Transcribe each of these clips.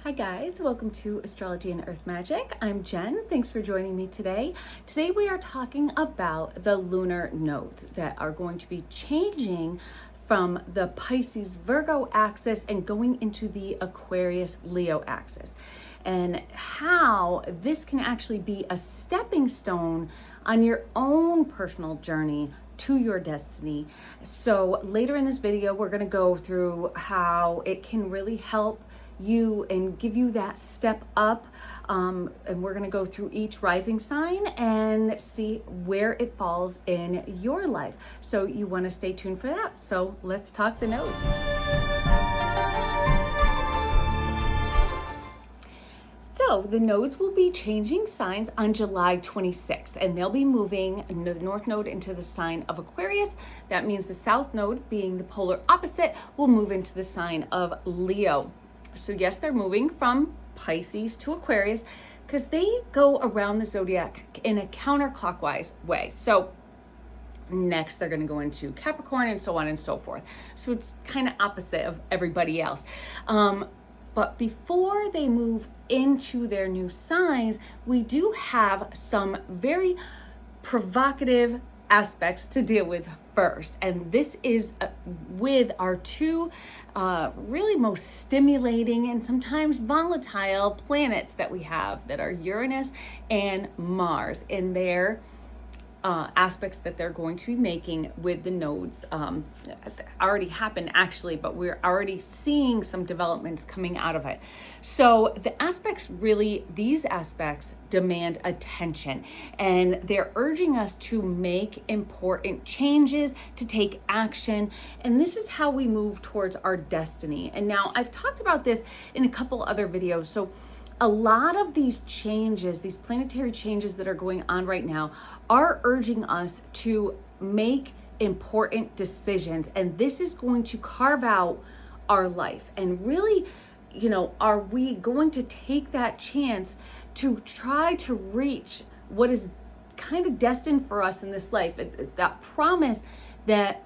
Hi guys, welcome to Astrology and Earth Magic. I'm Jen. Thanks for joining me today. Today we are talking about the lunar nodes that are going to be changing from the Pisces Virgo axis and going into the Aquarius Leo axis, and how this can actually be a stepping stone on your own personal journey to your destiny. So later in this video, we're going to go through how it can really help you and give you that step up, and we're going to go through each rising sign and see where it falls in your life. So you want to stay tuned for that. So let's talk the nodes. So the nodes will be changing signs on July 26th, and they'll be moving the north node into the sign of Aquarius. That means the south node, being the polar opposite, will move into the sign of Leo. So yes, they're moving from Pisces to Aquarius because they go around the zodiac in a counterclockwise way. So next they're going to go into Capricorn and so on and so forth. So it's kind of opposite of everybody else. But before they move into their new signs, we do have some very provocative aspects to deal with first. And this is with our two really most stimulating and sometimes volatile planets that we have, that are Uranus and Mars, in their aspects that they're going to be making with the nodes. Already happened actually, but we're already seeing some developments coming out of it. So the aspects, really, these aspects demand attention, and they're urging us to make important changes, to take action, and this is how we move towards our destiny. And now I've talked about this in a couple other videos. So a lot of these changes, these planetary changes that are going on right now, are urging us to make important decisions. And this is going to carve out our life. And really, are we going to take that chance to try to reach what is kind of destined for us in this life? That promise that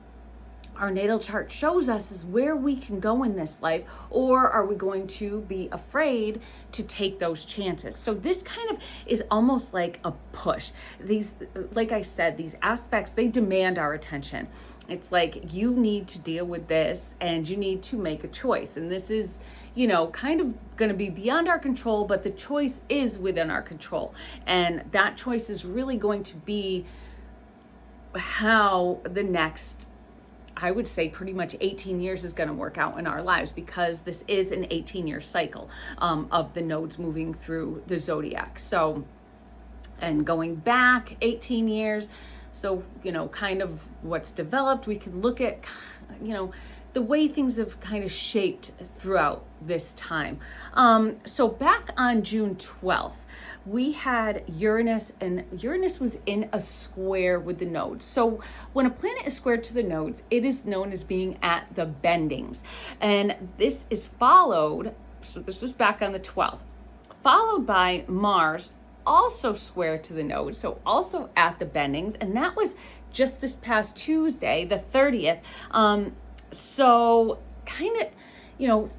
our natal chart shows us is where we can go in this life, or are we going to be afraid to take those chances? So this kind of is almost like a push. These, like I said, these aspects, they demand our attention. It's like, you need to deal with this and you need to make a choice. And this is, kind of going to be beyond our control, but the choice is within our control. And that choice is really going to be how the next, I would say, pretty much 18 years is going to work out in our lives, because this is an 18-year cycle of the nodes moving through the zodiac. So, and going back 18 years, so, kind of what's developed, we can look at, the way things have kind of shaped throughout this time. So back on June 12th, we had Uranus, and Uranus was in a square with the nodes. So when a planet is squared to the nodes, it is known as being at the bendings. And this is followed, so this was back on the 12th, followed by Mars, also square to the nodes, so also at the bendings. And that was just this past Tuesday, the 30th. So kind of,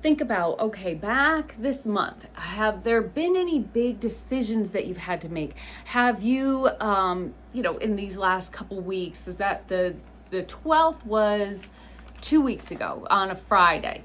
think about, okay, back this month, have there been any big decisions that you've had to make? Have you, in these last couple weeks, is that the 12th was 2 weeks ago on a Friday.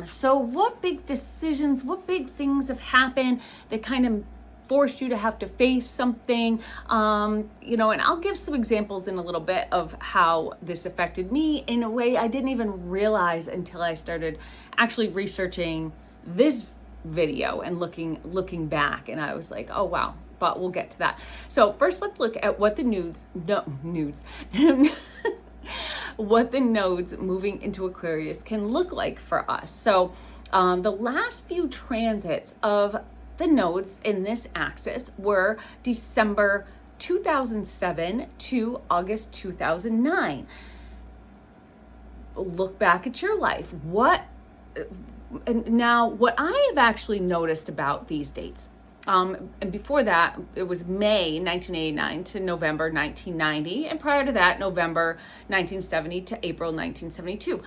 So what big decisions, what big things have happened that kind of forced you to have to face something, and I'll give some examples in a little bit of how this affected me in a way I didn't even realize until I started actually researching this video and looking back, and I was like, oh wow, but we'll get to that. So first, let's look at what the what the nodes moving into Aquarius can look like for us. So the last few transits of the nodes in this axis were December 2007 to August 2009. Look back at your life. Now, what I have actually noticed about these dates, and before that, it was May 1989 to November 1990, and prior to that, November 1970 to April 1972.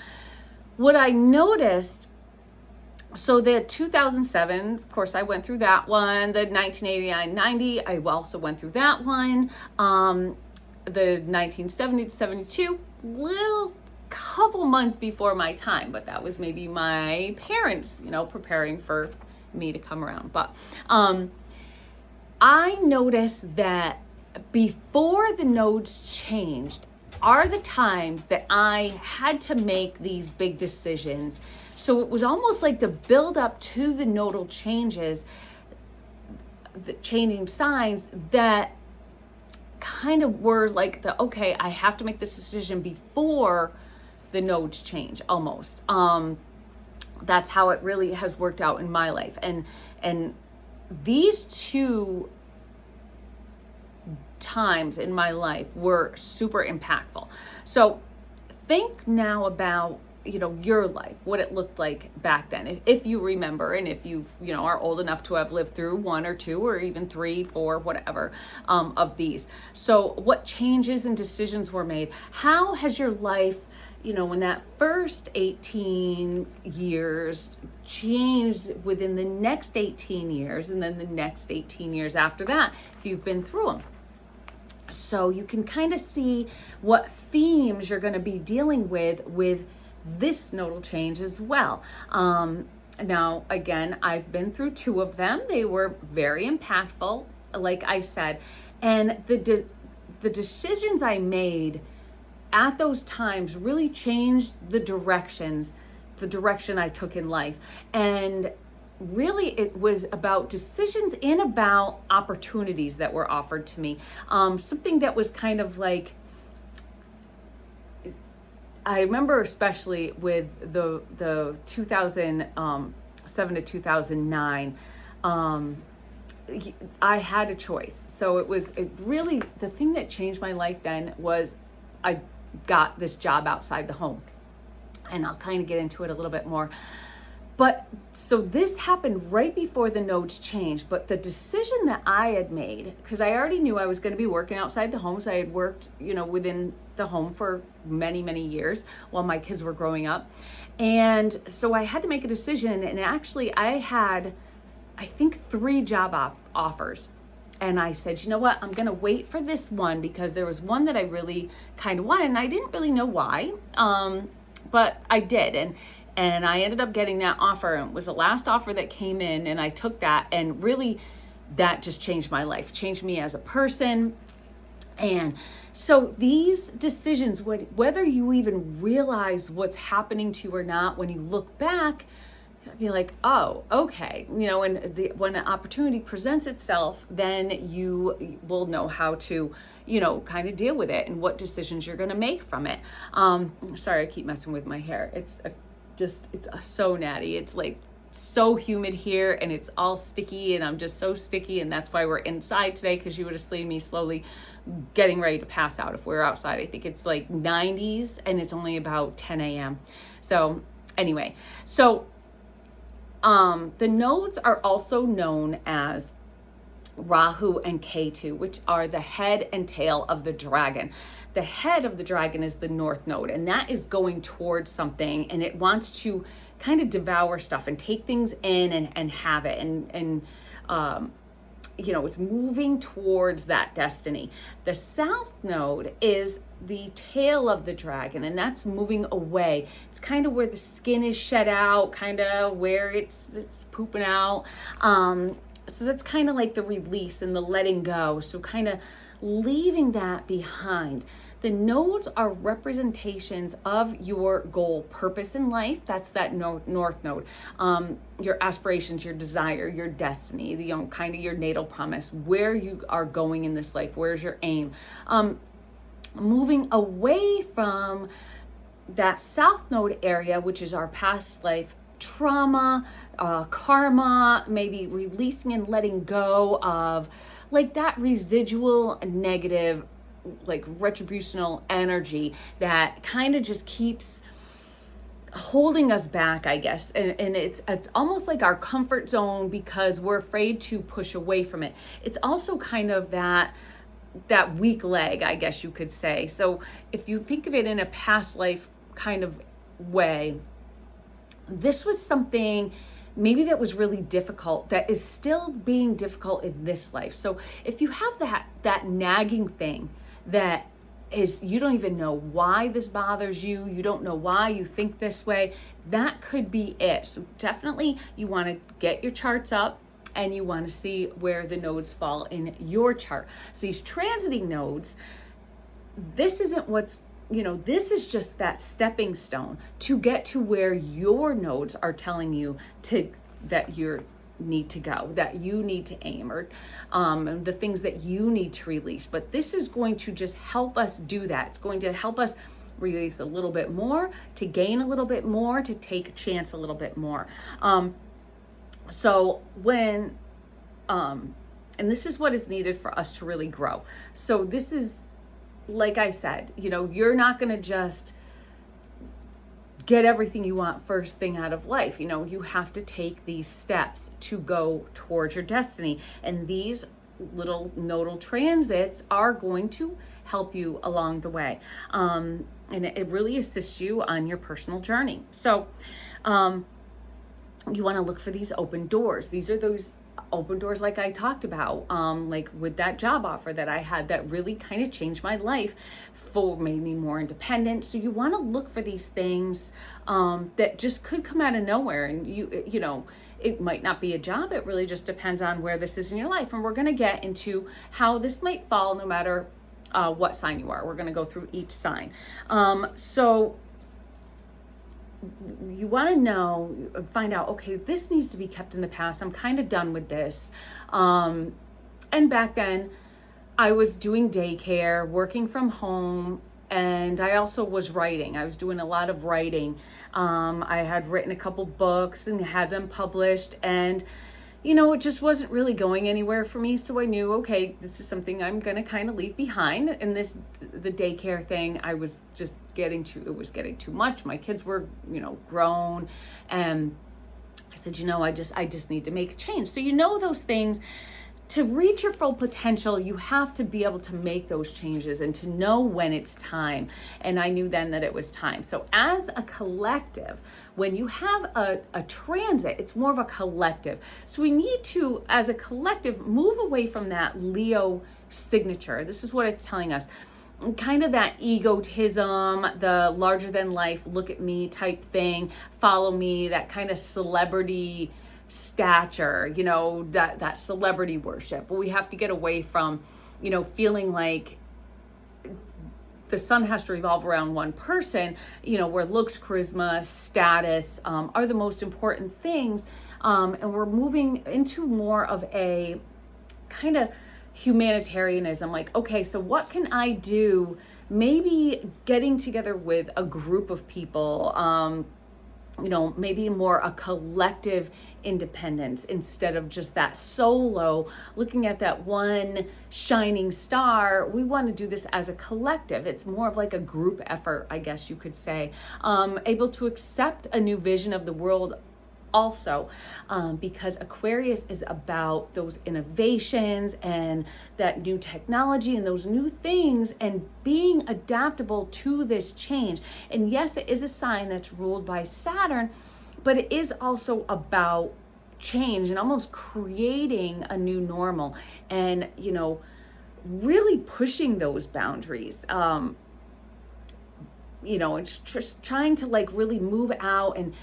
What I noticed So the 2007, of course, I went through that one. The 1989-90, I also went through that one. The 1970 to 72, little couple months before my time, but that was maybe my parents, preparing for me to come around. But I noticed that before the nodes changed are the times that I had to make these big decisions. So it was almost like the build up to the nodal changes, the changing signs that kind of were like okay, I have to make this decision before the nodes change almost. That's how it really has worked out in my life. And these two times in my life were super impactful. So think now about your life, what it looked like back then, if you remember, and if you are old enough to have lived through one or two or even three, four, whatever of these. So what changes and decisions were made? How has your life, in that first 18 years changed within the next 18 years, and then the next 18 years after that, if you've been through them? So you can kind of see what themes you're going to be dealing with this nodal change as well. Now, again, I've been through two of them. They were very impactful, like I said, and the decisions I made at those times really changed the direction I took in life. And really it was about decisions and about opportunities that were offered to me. Something that was kind of like, I remember especially with the 2007 to 2009, I had a choice. So it really, the thing that changed my life then was I got this job outside the home. And I'll kind of get into it a little bit more. But so this happened right before the nodes changed, but the decision that I had made, because I already knew I was going to be working outside the home. So I had worked, within the home for many, many years while my kids were growing up. And so I had to make a decision. And actually I had, I think, 3 job offers. And I said, you know what, I'm going to wait for this one because there was one that I really kind of wanted and I didn't really know why. But I did. And I ended up getting that offer. It was the last offer that came in, and I took that, and really that just changed my life, changed me as a person. And so these decisions, whether you even realize what's happening to you or not, when you look back, you'll be like, oh, okay. When an opportunity presents itself, then you will know how to, kind of deal with it and what decisions you're going to make from it. Sorry, I keep messing with my hair. It's so natty. It's like so humid here and it's all sticky and I'm just so sticky, and that's why we're inside today, because you would have seen me slowly getting ready to pass out if we were outside. I think it's like 90s and it's only about 10 a.m. So anyway, the nodes are also known as Rahu and Ketu, which are the head and tail of the dragon. The head of the dragon is the north node, and that is going towards something, and it wants to kind of devour stuff and take things in and have it. And it's moving towards that destiny. The south node is the tail of the dragon, and that's moving away. It's kind of where the skin is shed out, kind of where it's pooping out. So that's kind of like the release and the letting go. So kind of leaving that behind. The nodes are representations of your goal, purpose in life. That's that north node. Your aspirations, your desire, your destiny, kind of your natal promise, where you are going in this life. Where's your aim? Moving away from that south node area, which is our past life trauma, karma, maybe releasing and letting go of like that residual negative, like retributional energy that kind of just keeps holding us back, I guess. And it's almost like our comfort zone because we're afraid to push away from it. It's also kind of that weak leg, I guess you could say. So if you think of it in a past life kind of way, this was something maybe that was really difficult, that is still being difficult in this life. So if you have that nagging thing that is, you don't even know why this bothers you, you don't know why you think this way, that could be it. So definitely you want to get your charts up and you want to see where the nodes fall in your chart. So these transiting nodes, this isn't what's, this is just that stepping stone to get to where your nodes are telling you that you need to go, that you need to aim, or the things that you need to release. But this is going to just help us do that. It's going to help us release a little bit more, to gain a little bit more, to take a chance a little bit more. So when, and this is what is needed for us to really grow. So this is, like I said, you're not going to just get everything you want first thing out of life. You have to take these steps to go towards your destiny. And these little nodal transits are going to help you along the way. And it really assists you on your personal journey. So you want to look for these open doors. These are those open doors like I talked about, like with that job offer that I had that really kind of changed my life, made me more independent. So you want to look for these things that just could come out of nowhere, and it might not be a job. It really just depends on where this is in your life. And we're going to get into how this might fall no matter what sign you are. We're going to go through each sign. So you want to find out, okay, this needs to be kept in the past. I'm kind of done with this. And back then I was doing daycare, working from home, and I also was writing. I was doing a lot of writing. I had written a couple books and had them published, and it just wasn't really going anywhere for me. So I knew, okay, this is something I'm going to kind of leave behind. And the daycare thing, I was just it was getting too much. My kids were, grown. And I said, I just need to make a change. So those things, to reach your full potential, you have to be able to make those changes and to know when it's time. And I knew then that it was time. So as a collective, when you have a transit, it's more of a collective. So we need to, as a collective, move away from that Leo signature. This is what it's telling us. Kind of that egotism, the larger than life, look at me type thing, follow me, that kind of celebrity stature, that celebrity worship. But we have to get away from, feeling like the sun has to revolve around one person, where looks, charisma, status are the most important things. And we're moving into more of a kind of humanitarianism, like, okay, so what can I do? Maybe getting together with a group of people, maybe more a collective independence instead of just that solo, looking at that one shining star. We want to do this as a collective. It's more of like a group effort, I guess you could say, able to accept a new vision of the world also, because Aquarius is about those innovations and that new technology and those new things and being adaptable to this change. And yes, it is a sign that's ruled by Saturn, but it is also about change and almost creating a new normal and, really pushing those boundaries. It's just trying to really move out and,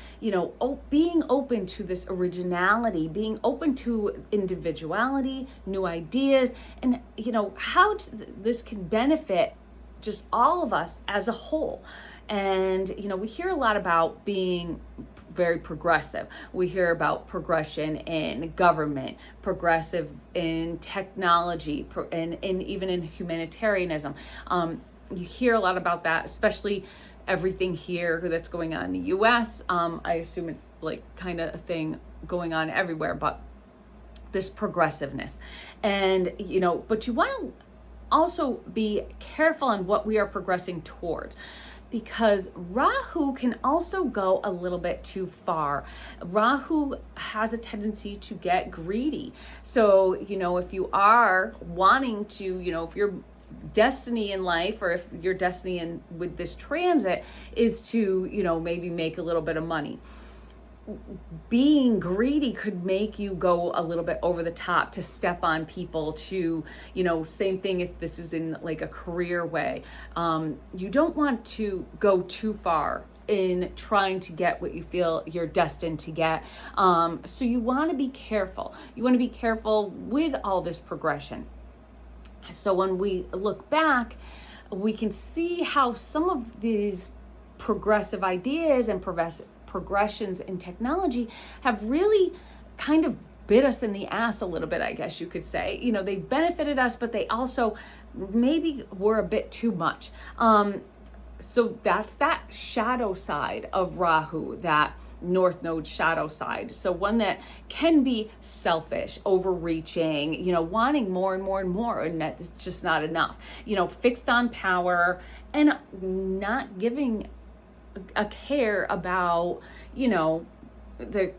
being open to this originality, being open to individuality, new ideas, and, how this can benefit just all of us as a whole. And, we hear a lot about being very progressive. We hear about progression in government, progressive in technology, and even in humanitarianism. You hear a lot about that, especially everything here that's going on in the US. I assume it's kind of a thing going on everywhere, but this progressiveness. And, but you want to also be careful on what we are progressing towards, because Rahu can also go a little bit too far. Rahu has a tendency to get greedy. So, if you are wanting to, if your destiny in life, or if your destiny with this transit is to, maybe make a little bit of money, being greedy could make you go a little bit over the top, to step on people, to, same thing if this is in like a career way. You don't want to go too far in trying to get what you feel you're destined to get. So you want to be careful. You want to be careful with all this progression. So when we look back, we can see how some of these progressive ideas and progressions in technology have really kind of bit us in the ass a little bit, I guess you could say. They benefited us, but they also maybe were a bit too much. So that's that shadow side of Rahu, that North Node shadow side. So one that can be selfish, overreaching, wanting more and more and more, and that it's just not enough, fixed on power and not giving a care about, the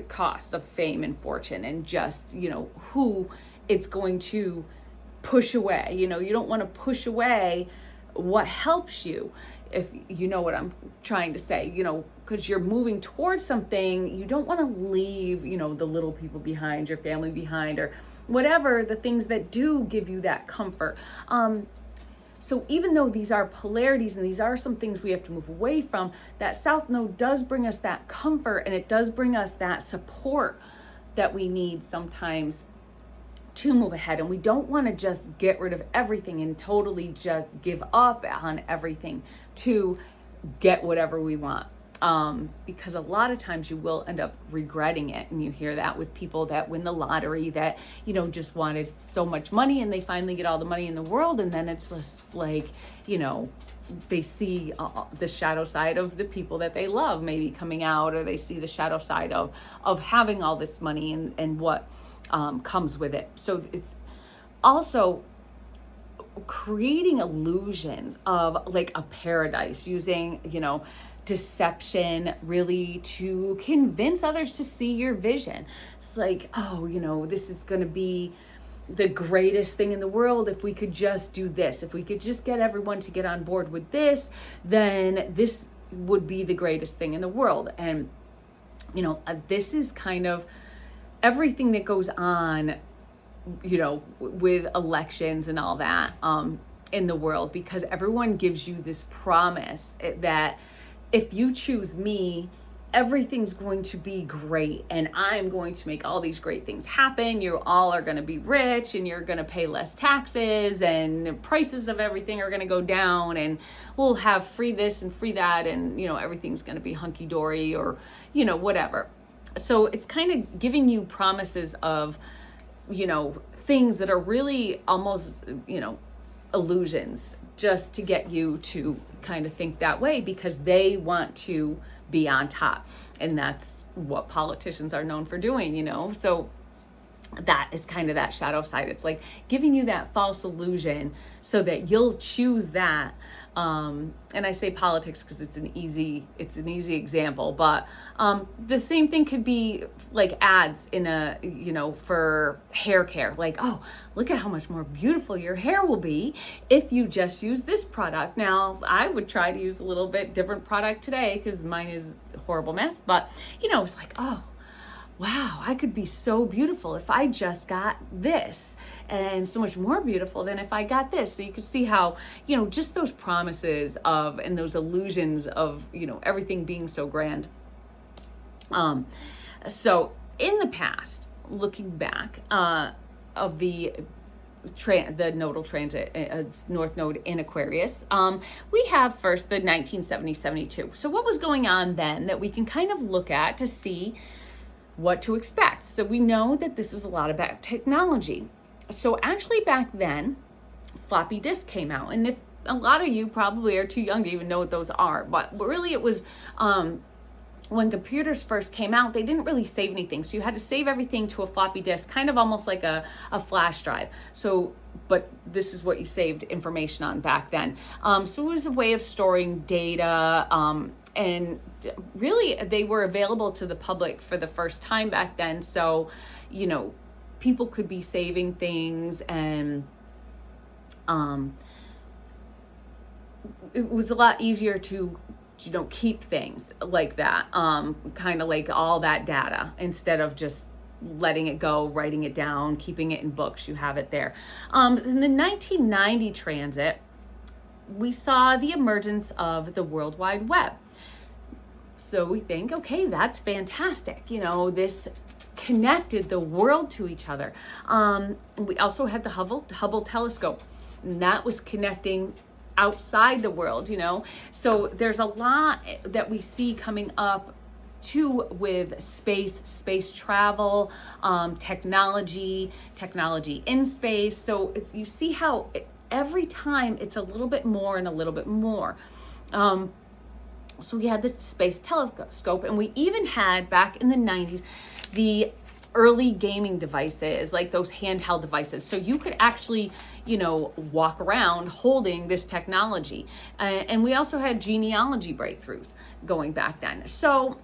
cost of fame and fortune, and just, who it's going to push away. You don't want to push away what helps you, if you know what I'm trying to say, because you're moving towards something. You don't want to leave, the little people behind, your family behind, or whatever, the things that do give you that comfort. So even though these are polarities and these are some things we have to move away from, that South Node does bring us that comfort, and it does bring us that support that we need sometimes to move ahead. And we don't want to just get rid of everything and totally just give up on everything to get whatever we want. Because a lot of times you will end up regretting it. And you hear that with people that win the lottery, that, just wanted so much money, and they finally get all the money in the world. And then it's just like, they see the shadow side of the people that they love maybe coming out, or they see the shadow side of having all this money and what comes with it. So it's also creating illusions of like a paradise, using, deception really to convince others to see your vision. It's like, oh, this is going to be the greatest thing in the world if we could just do this. If we could just get everyone to get on board with this, then this would be the greatest thing in the world. And, this is kind of everything that goes on, with elections and all that in the world, because everyone gives you this promise that if you choose me, everything's going to be great, and I'm going to make all these great things happen. You all are going to be rich, and you're going to pay less taxes, and prices of everything are going to go down, and we'll have free this and free that, and everything's going to be hunky-dory, or whatever. So it's kind of giving you promises of, things that are really almost, illusions, just to get you to kind of think that way, because they want to be on top. And that's what politicians are known for doing, So that is kind of that shadow side. It's like giving you that false illusion so that you'll choose that. And I say politics because it's an easy example, but the same thing could be like ads in a, for hair care. Like, oh, look at how much more beautiful your hair will be if you just use this product. Now, I would try to use a little bit different product today because mine is a horrible mess, but it's like, oh, wow, I could be so beautiful if I just got this, and so much more beautiful than if I got this. So you can see how, just those promises of, and those illusions of, everything being so grand. So in the past, looking back, of the nodal transit, North Node in Aquarius, we have first the 1970-72. So what was going on then that we can kind of look at to see what to expect. So we know that this is a lot about technology. So actually back then, floppy disk came out. And if a lot of you probably are too young to even know what those are, but really it was when computers first came out, they didn't really save anything. So you had to save everything to a floppy disk, kind of almost like a flash drive. So, but this is what you saved information on back then. So it was a way of storing data, and really they were available to the public for the first time back then. So, people could be saving things, and it was a lot easier to keep things like that, kind of like all that data, instead of just letting it go, writing it down, keeping it in books. You have it there. In the 1990 transit, we saw the emergence of the World Wide Web. So we think, okay, that's fantastic. This connected the world to each other. We also had the Hubble telescope, and that was connecting outside the world, So there's a lot that we see coming up too with space travel, technology in space. So you see how every time it's a little bit more and a little bit more. So we had the space telescope, and we even had, back in the 90s, the early gaming devices, like those handheld devices. So you could actually, walk around holding this technology. And we also had genealogy breakthroughs going back then. So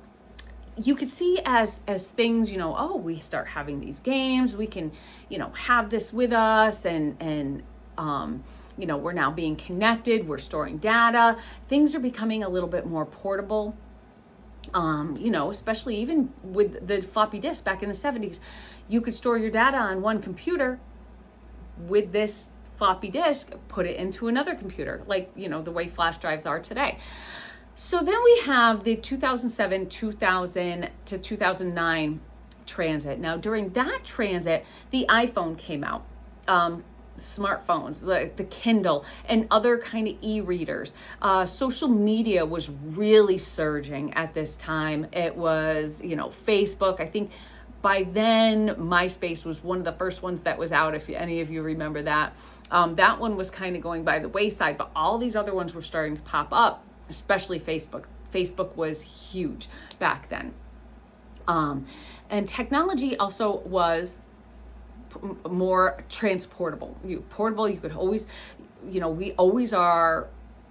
you could see as things, we start having these games, we can, have this with us, and we're now being connected, we're storing data, things are becoming a little bit more portable. Especially even with the floppy disk back in the 70s, you could store your data on one computer with this floppy disk, put it into another computer, like, the way flash drives are today. So then we have the 2007, 2000 to 2009 transit. Now, during that transit, the iPhone came out. Smartphones, the Kindle, and other kind of e-readers. Social media was really surging at this time. It was, Facebook. I think by then MySpace was one of the first ones that was out, if any of you remember that. That one was kind of going by the wayside, but all these other ones were starting to pop up, especially Facebook. Facebook was huge back then. And technology also was more transportable. You could always, we always are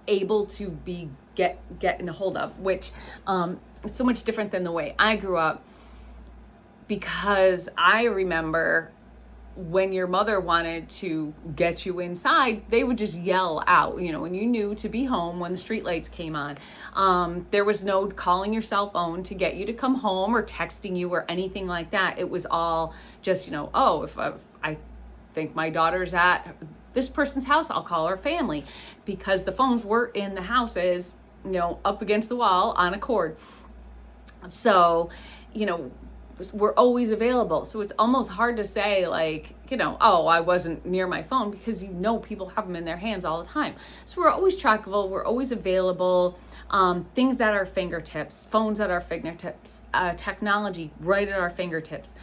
able to be getting a hold of, which it's so much different than the way I grew up, because I remember when your mother wanted to get you inside, they would just yell out, and you knew to be home when the streetlights came on. There was no calling your cell phone to get you to come home or texting you or anything like that. It was all just, if I think my daughter's at this person's house, I'll call her family, because the phones were in the houses, up against the wall on a cord. So, we're always available. So it's almost hard to say, like, I wasn't near my phone, because people have them in their hands all the time. So we're always trackable, we're always available. Things at our fingertips, phones at our fingertips, technology right at our fingertips.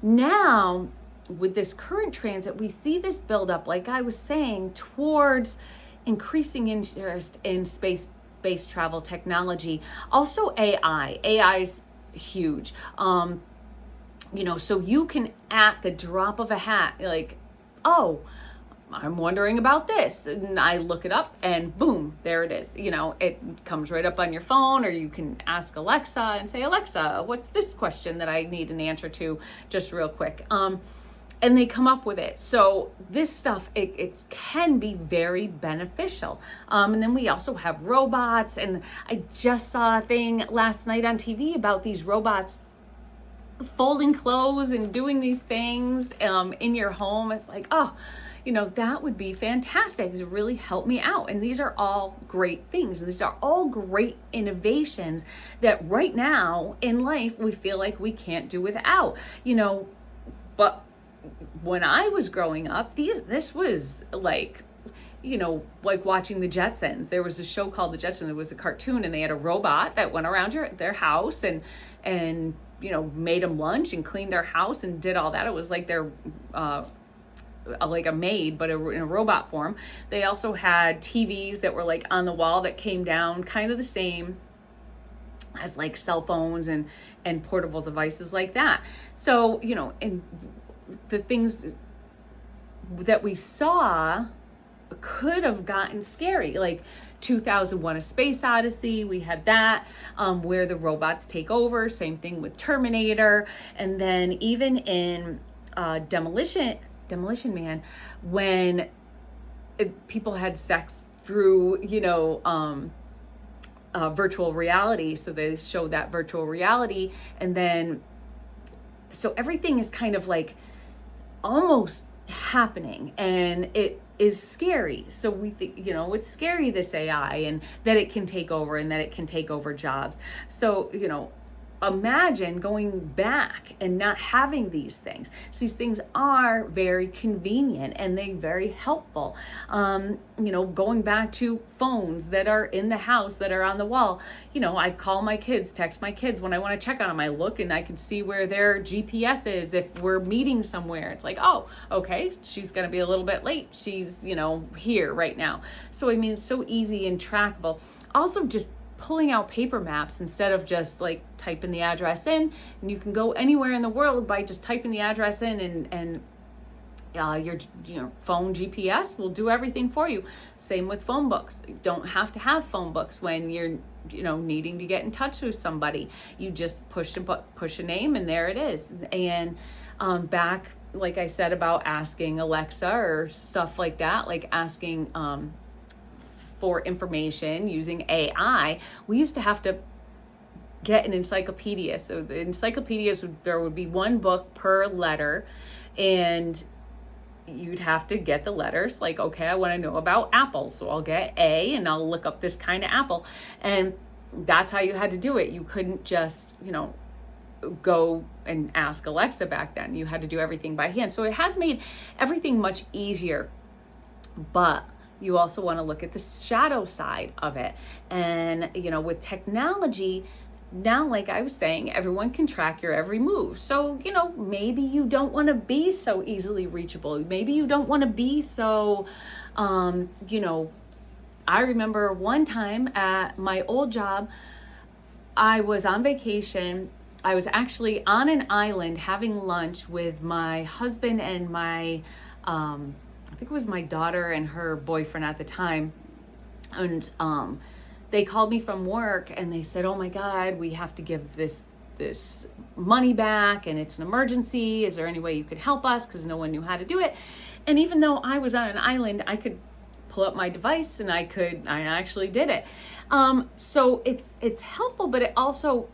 Now, with this current transit, we see this build up, like I was saying, towards increasing interest in space travel technology. Also AI. AI's huge. So you can, at the drop of a hat, like, I'm wondering about this, and I look it up, and boom, there it is. It comes right up on your phone, or you can ask Alexa and say, Alexa, what's this question that I need an answer to, just real quick. And they come up with it. So this stuff, it can be very beneficial. And then we also have robots, and I just saw a thing last night on TV about these robots folding clothes and doing these things in your home. It's like, that would be fantastic to really help me out. And these are all great things. These are all great innovations that right now in life we feel like we can't do without, but when I was growing up, this was like, like watching the Jetsons. There was a show called The Jetsons. It was a cartoon, and they had a robot that went around their house and made them lunch and cleaned their house and did all that. It was like their like a maid, but in a robot form. They also had TVs that were like on the wall that came down, kind of the same as like cell phones and portable devices like that. So, and the things that we saw could have gotten scary, like 2001: A Space Odyssey. We had that, where the robots take over. Same thing with Terminator. And then even in Demolition Man, when people had sex through, virtual reality. So they show that virtual reality, and then so everything is kind of like almost happening, and it is scary. So we think, you know, it's scary, this AI, and that it can take over, and that it can take over jobs. So, you know, imagine going back and not having these things. So these things are very convenient and they're very helpful. You know, going back to phones that are in the house, that are on the wall. You know, I call my kids, text my kids when I want to check on them. I look and I can see where their GPS is if we're meeting somewhere. It's like, oh, okay, she's going to be a little bit late. She's, you know, here right now. So, I mean, it's so easy and trackable. Also, just pulling out paper maps instead of just like typing the address in, and you can go anywhere in the world by just typing the address in, and your phone GPS will do everything for you. Same with phone books. You don't have to have phone books when you're, you know, needing to get in touch with somebody. You just push a name and there it is. And back, like I said, about asking Alexa or stuff like that, like asking for information using AI, we used to have to get an encyclopedia. So the encyclopedias, there would be one book per letter, and you'd have to get the letters. Like, okay, I want to know about apples, so I'll get A and I'll look up this kind of apple. And that's how you had to do it. You couldn't just, you know, go and ask Alexa back then. You had to do everything by hand. So it has made everything much easier, but you also want to look at the shadow side of it. And, you know, with technology now, like I was saying, everyone can track your every move. So, you know, maybe you don't want to be so easily reachable. Maybe you don't want to be so, you know, I remember one time at my old job, I was on vacation. I was actually on an island having lunch with my husband and my, I think it was my daughter and her boyfriend at the time. And they called me from work and they said, oh my God, we have to give this money back and it's an emergency. Is there any way you could help us? Because no one knew how to do it. And even though I was on an island, I could pull up my device and I actually did it. So it's helpful, but it also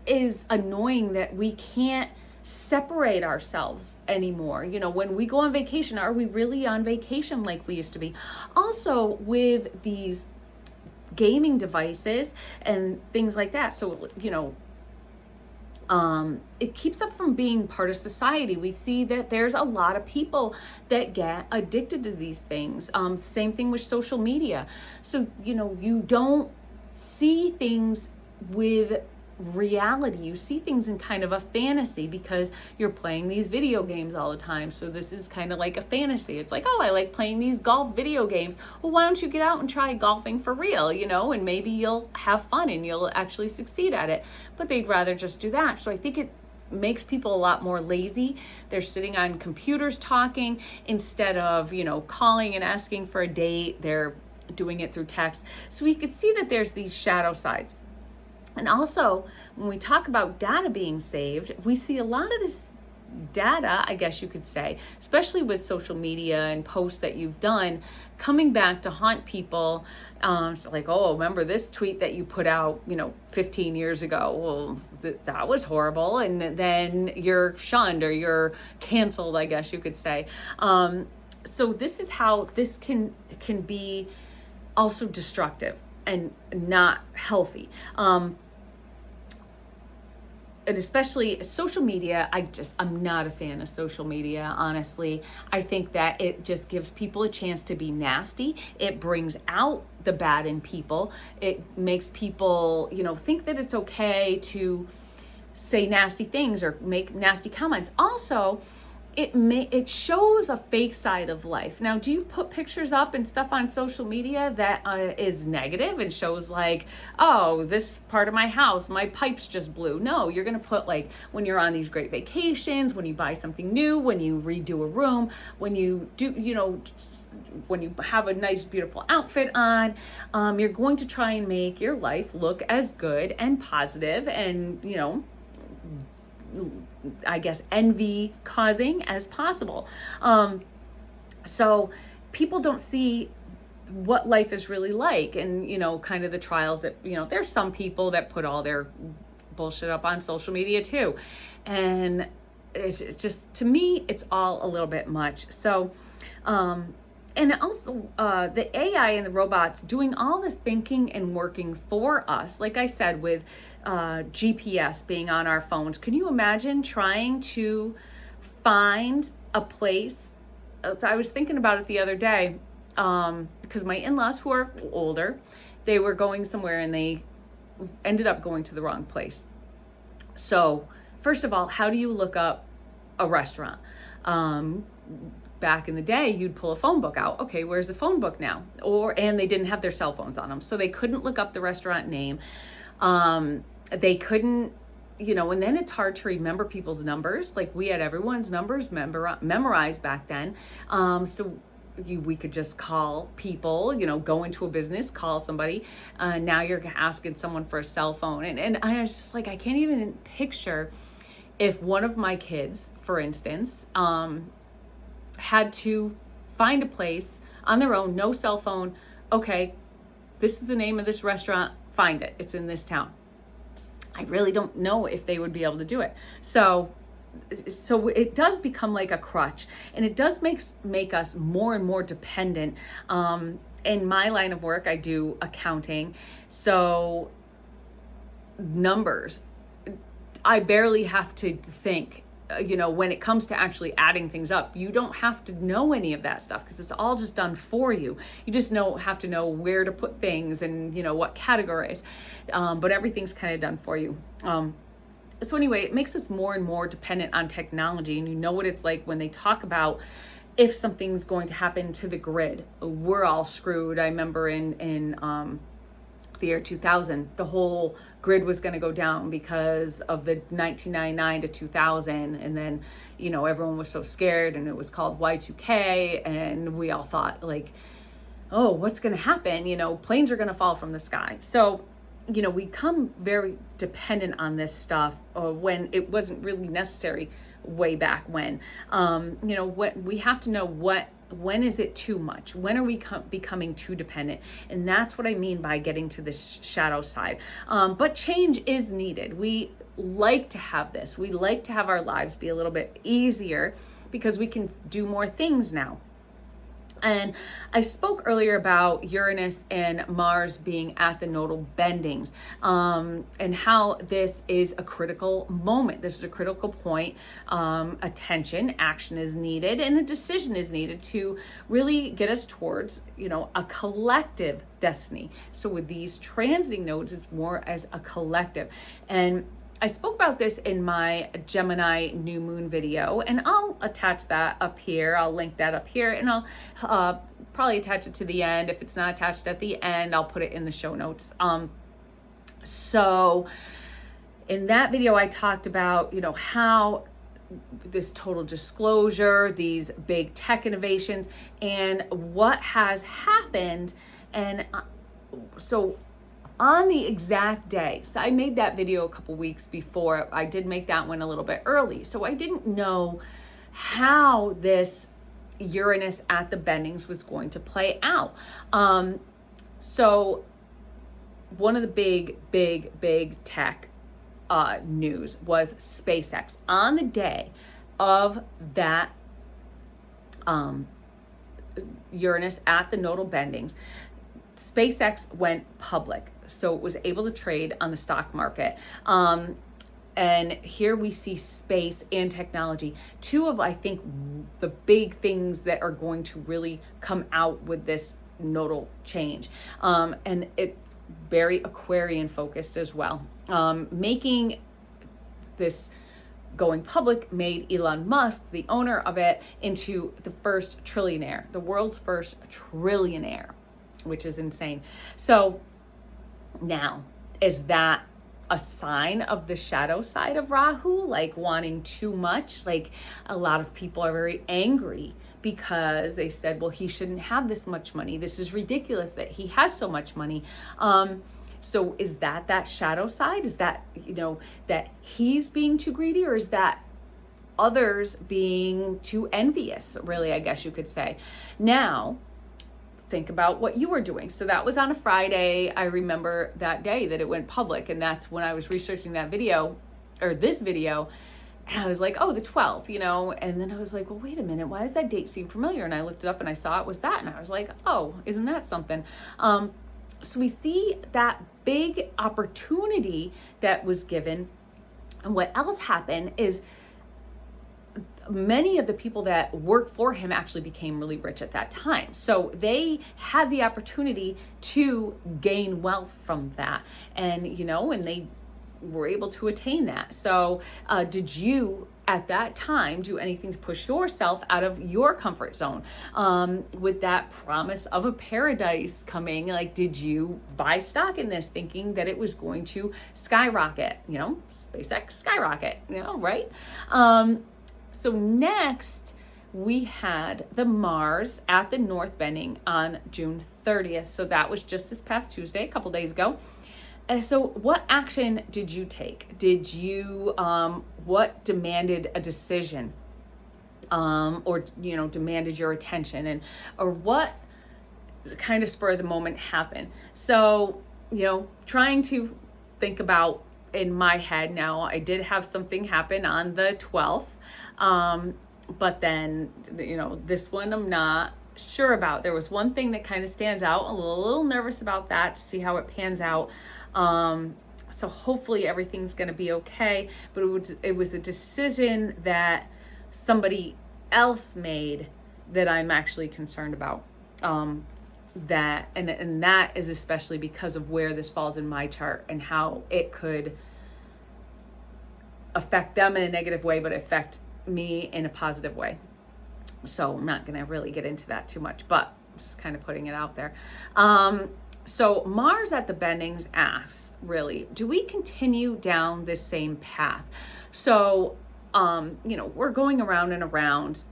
is annoying that we can't separate ourselves anymore. You know, when we go on vacation, are we really on vacation like we used to be? Also with these gaming devices and things like that. So, you know, it keeps us from being part of society. We see that there's a lot of people that get addicted to these things. Same thing with social media. So, you know, you don't see things with reality. You see things in kind of a fantasy because you're playing these video games all the time. So this is kind of like a fantasy. It's like, oh, I like playing these golf video games. Well, why don't you get out and try golfing for real, you know, and maybe you'll have fun and you'll actually succeed at it. But they'd rather just do that. So I think it makes people a lot more lazy. They're sitting on computers talking instead of, you know, calling and asking for a date. They're doing it through text. So we could see that there's these shadow sides. And also, when we talk about data being saved, we see a lot of this data, I guess you could say, especially with social media and posts that you've done, coming back to haunt people. So like, oh, remember this tweet that you put out, you know, 15 years ago? Well, that was horrible. And then you're shunned or you're canceled, I guess you could say. So this is how this can be also destructive and not healthy. And especially social media, I'm not a fan of social media, honestly. I think that it just gives people a chance to be nasty. It brings out the bad in people. It makes people, you know, think that it's okay to say nasty things or make nasty comments. Also, it shows a fake side of life. Now, do you put pictures up and stuff on social media that is negative and shows like, oh, this part of my house, my pipes just blew? No, you're going to put like when you're on these great vacations, when you buy something new, when you redo a room, when you do, you know, when you have a nice, beautiful outfit on, you're going to try and make your life look as good and positive and, you know, I guess envy causing as possible. So people don't see what life is really like, and, you know, kind of the trials that, you know, there's some people that put all their bullshit up on social media too. And it's just, to me, it's all a little bit much. So, and also the AI and the robots doing all the thinking and working for us. Like I said, with GPS being on our phones, can you imagine trying to find a place? I was thinking about it the other day, because my in-laws, who are older, they were going somewhere and they ended up going to the wrong place. So first of all, how do you look up a restaurant? Back in the day, you'd pull a phone book out. Okay, where's the phone book now? And they didn't have their cell phones on them, so they couldn't look up the restaurant name. They couldn't, you know, and then it's hard to remember people's numbers. Like, we had everyone's numbers memorized back then. So we could just call people, you know, go into a business, call somebody. Now you're asking someone for a cell phone. And I was just like, I can't even picture if one of my kids, for instance, had to find a place on their own, no cell phone. Okay, this is the name of this restaurant, find it, it's in this town. I really don't know if they would be able to do it. So it does become like a crutch, and it does make us more and more dependent. In my line of work, I do accounting, so numbers, I barely have to think. You know, when it comes to actually adding things up, you don't have to know any of that stuff, because it's all just done for you. You just have to know where to put things and, you know, what categories, but everything's kind of done for you. So anyway, it makes us more and more dependent on technology. And you know what it's like when they talk about if something's going to happen to the grid, we're all screwed. I remember in the year 2000, the whole grid was going to go down because of the 1999 to 2000. And then, you know, everyone was so scared, and it was called Y2K. And we all thought, like, oh, what's going to happen? You know, planes are going to fall from the sky. So, you know, we come very dependent on this stuff when it wasn't really necessary way back when. You know, what we have to know, when is it too much? When are we becoming too dependent? And that's what I mean by getting to this shadow side. But change is needed. We like to have this. We like to have our lives be a little bit easier because we can do more things now. And I spoke earlier about Uranus and Mars being at the nodal bendings, and how this is a critical moment. This is a critical point. Attention, action is needed, and a decision is needed to really get us towards, you know, a collective destiny. So with these transiting nodes, it's more as a collective. And I spoke about this in my Gemini new moon video, and I'll attach that up here. I'll link that up here, and I'll probably attach it to the end. If it's not attached at the end, I'll put it in the show notes. So in that video, I talked about, you know, how this total disclosure, these big tech innovations, and what has happened. And so on the exact day, so I made that video a couple weeks before. I did make that one a little bit early, so I didn't know how this Uranus at the bendings was going to play out. So one of the big tech news was SpaceX. On the day of that Uranus at the nodal bendings, SpaceX went public, so it was able to trade on the stock market. And here we see space and technology, two of, I think, the big things that are going to really come out with this nodal change. And it's very Aquarian focused as well. Making this going public made Elon Musk, the owner of it, into the first trillionaire, the world's first trillionaire, which is insane. So now, is that a sign of the shadow side of Rahu, like wanting too much? Like, a lot of people are very angry because they said, well, he shouldn't have this much money. This is ridiculous that he has so much money. So is that shadow side? Is that, you know, that he's being too greedy, or is that others being too envious, really, I guess you could say? Now, think about what you were doing. So that was on a Friday. I remember that day that it went public, and that's when I was researching that video, or this video, and I was like, oh, the 12th, you know, and then I was like, well, wait a minute, why does that date seem familiar? And I looked it up and I saw it was that, and I was like, oh, isn't that something? So we see that big opportunity that was given, and what else happened is many of the people that worked for him actually became really rich at that time. So they had the opportunity to gain wealth from that. And, you know, and they were able to attain that. So did you at that time do anything to push yourself out of your comfort zone with that promise of a paradise coming? Like, did you buy stock in this thinking that it was going to skyrocket, you know, SpaceX skyrocket, you know, right? So next, we had the Mars at the North bending on June 30th. So that was just this past Tuesday, a couple days ago. So what action did you take? Did you, what demanded a decision? Or, you know, demanded your attention? Or what kind of spur of the moment happened? So, you know, trying to think about in my head now, I did have something happen on the 12th. But then, you know, this one I'm not sure about. There was one thing that kind of stands out. I'm a little nervous about that to see how it pans out. So hopefully everything's going to be okay. But it was a decision that somebody else made that I'm actually concerned about. That is especially because of where this falls in my chart and how it could affect them in a negative way, but affect me in a positive way. So I'm not going to really get into that too much, but just kind of putting it out there. So Mars at the bendings asks, really, do we continue down this same path? So, you know, we're going around and around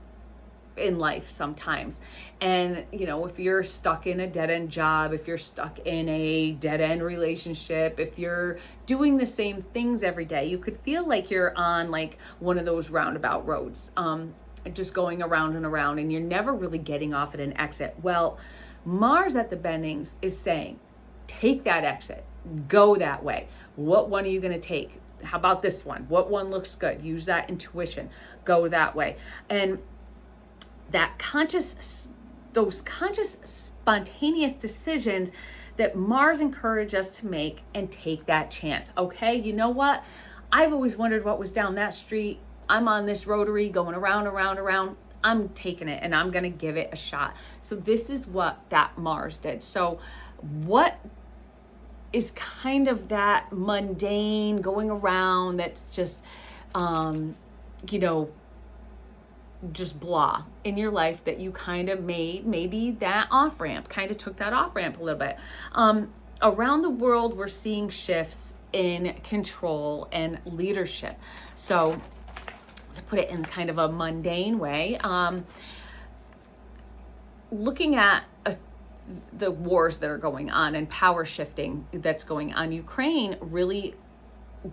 in life sometimes. And, you know, if you're stuck in a dead-end job, if you're stuck in a dead-end relationship, if you're doing the same things every day, you could feel like you're on like one of those roundabout roads, just going around and around, and you're never really getting off at an exit. Well, Mars at the bendings is saying, take that exit, go that way. What one are you going to take? How about this one? What one looks good? Use that intuition, go that way. And those conscious, spontaneous decisions that Mars encourages us to make, and take that chance. Okay, you know what? I've always wondered what was down that street. I'm on this rotary going around. I'm taking it and I'm going to give it a shot. So this is what that Mars did. So what is kind of that mundane going around that's just, you know, just blah in your life that you kind of made maybe that off ramp, kind of took that off ramp a little bit. Around the world, we're seeing shifts in control and leadership. So to put it in kind of a mundane way, looking at the wars that are going on and power shifting that's going on, Ukraine really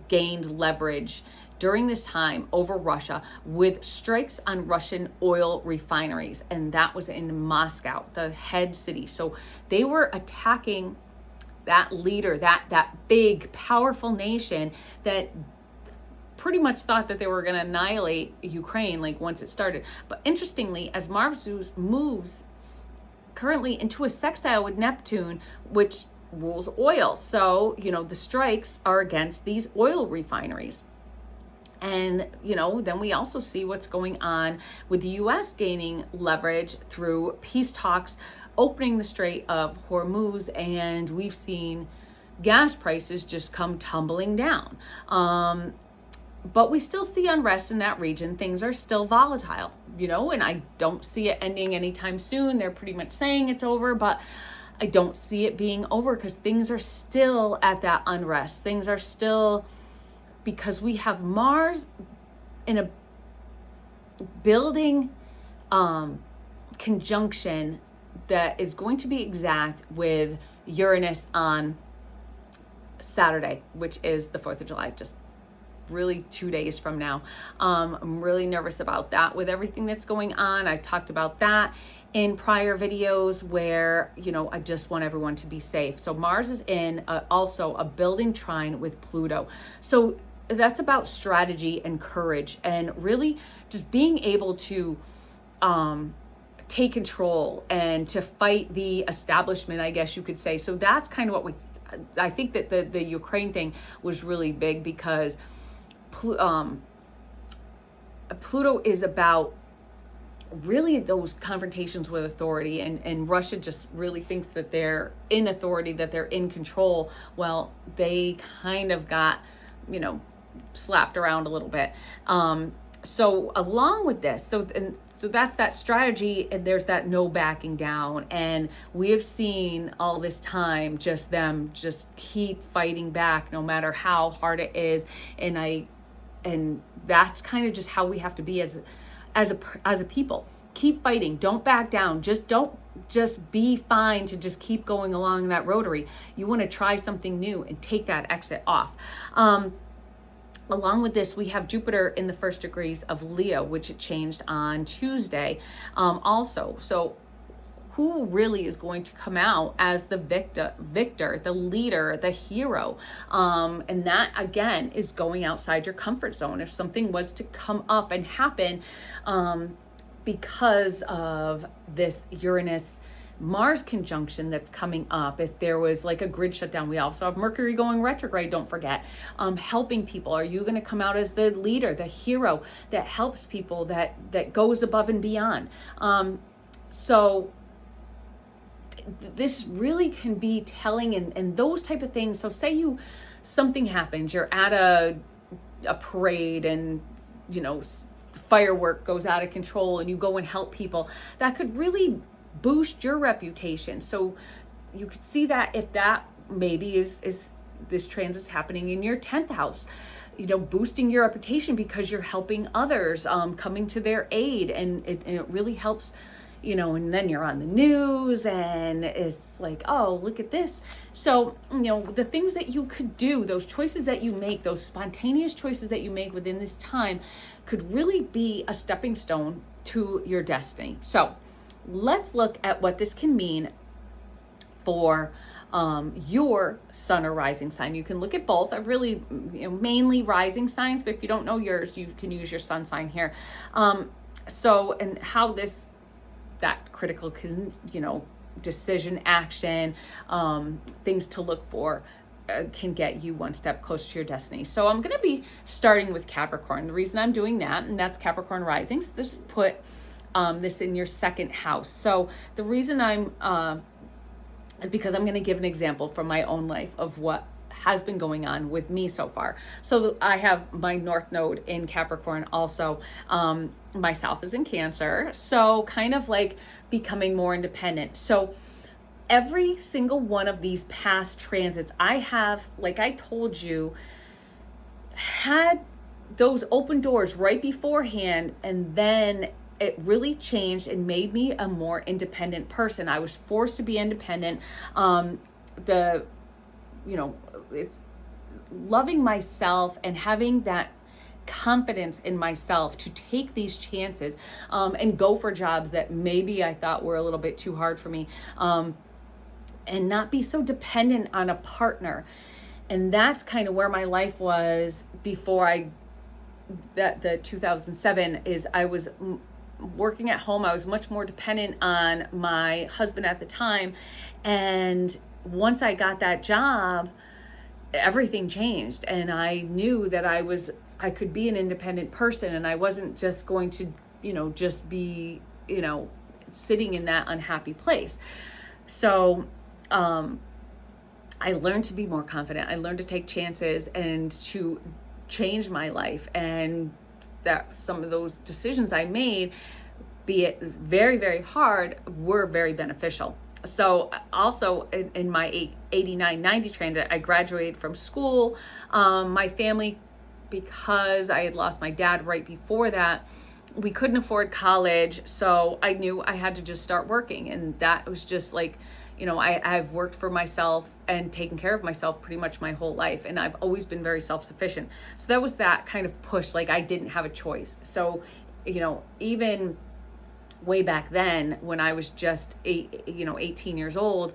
gained leverage during this time over Russia with strikes on Russian oil refineries. And that was in Moscow, the head city. So they were attacking that leader, that big, powerful nation that pretty much thought that they were going to annihilate Ukraine like once it started. But interestingly, as Mars moves currently into a sextile with Neptune, which rules oil. So, you know, the strikes are against these oil refineries. And, you know, then we also see what's going on with the U.S. gaining leverage through peace talks, opening the Strait of Hormuz, and we've seen gas prices just come tumbling down. But we still see unrest in that region. Things are still volatile, you know, and I don't see it ending anytime soon. They're pretty much saying it's over, but I don't see it being over because things are still at that unrest. Things are still, because we have Mars in a building conjunction that is going to be exact with Uranus on Saturday, which is the 4th of July, just really 2 days from now. I'm really nervous about that with everything that's going on. I talked about that in prior videos where, you know, I just want everyone to be safe. So Mars is in also a building trine with Pluto. So that's about strategy and courage and really just being able to take control and to fight the establishment, I guess you could say. So that's kind of what I think that the Ukraine thing was really big because Pluto is about really those confrontations with authority, and Russia just really thinks that they're in authority, that they're in control. Well, they kind of got, you know, slapped around a little bit. So along with this, so that's that strategy, and there's that no backing down. And we have seen all this time just them just keep fighting back no matter how hard it is. And that's kind of just how we have to be as a people. Keep fighting. Don't back down. Don't be fine to just keep going along that rotary. You want to try something new and take that exit off. Along with this, we have Jupiter in the first degrees of Leo, which it changed on Tuesday also. So who really is going to come out as the victor, the leader, the hero? And that, again, is going outside your comfort zone. If something was to come up and happen because of this Uranus Mars conjunction that's coming up, if there was like a grid shutdown, we also have Mercury going retrograde, don't forget, helping people. Are you going to come out as the leader, the hero that helps people, that goes above and beyond? So this really can be telling, and those type of things. So say something happens, you're at a parade, and, you know, firework goes out of control, and you go and help people. That could really boost your reputation. So you could see that if that maybe is this transit's happening in your 10th house, you know, boosting your reputation because you're helping others, coming to their aid, and it really helps, you know, and then you're on the news and it's like, oh, look at this. So, you know, the things that you could do, those choices that you make, those spontaneous choices that you make within this time could really be a stepping stone to your destiny. So let's look at what this can mean for your sun or rising sign. You can look at both. I really, you know, mainly rising signs, but if you don't know yours, you can use your sun sign here. So, and how that critical, you know, decision, action, things to look for can get you one step closer to your destiny. So I'm going to be starting with Capricorn. The reason I'm doing that, and that's Capricorn rising. So this put this in your second house. So the reason I'm because I'm going to give an example from my own life of what has been going on with me so far. So I have my North Node in Capricorn also. My South is in Cancer. So kind of like becoming more independent. So every single one of these past transits, I have, like I told you, had those open doors right beforehand, and then it really changed and made me a more independent person. I was forced to be independent. It's loving myself and having that confidence in myself to take these chances and go for jobs that maybe I thought were a little bit too hard for me, and not be so dependent on a partner. And that's kind of where my life was before the 2007 is I was working at home. I was much more dependent on my husband at the time. And once I got that job, everything changed. And I knew that I could be an independent person, and I wasn't just going to, you know, just be, you know, sitting in that unhappy place. So, I learned to be more confident. I learned to take chances and to change my life, and that some of those decisions I made, be it very, very hard, were very beneficial. So also in my 89-90 transit, I graduated from school. My family, because I had lost my dad right before that, we couldn't afford college. So I knew I had to just start working. And that was just like, I've worked for myself and taken care of myself pretty much my whole life. And I've always been very self-sufficient. So that was that kind of push, like I didn't have a choice. So, even way back then when I was just 18 years old,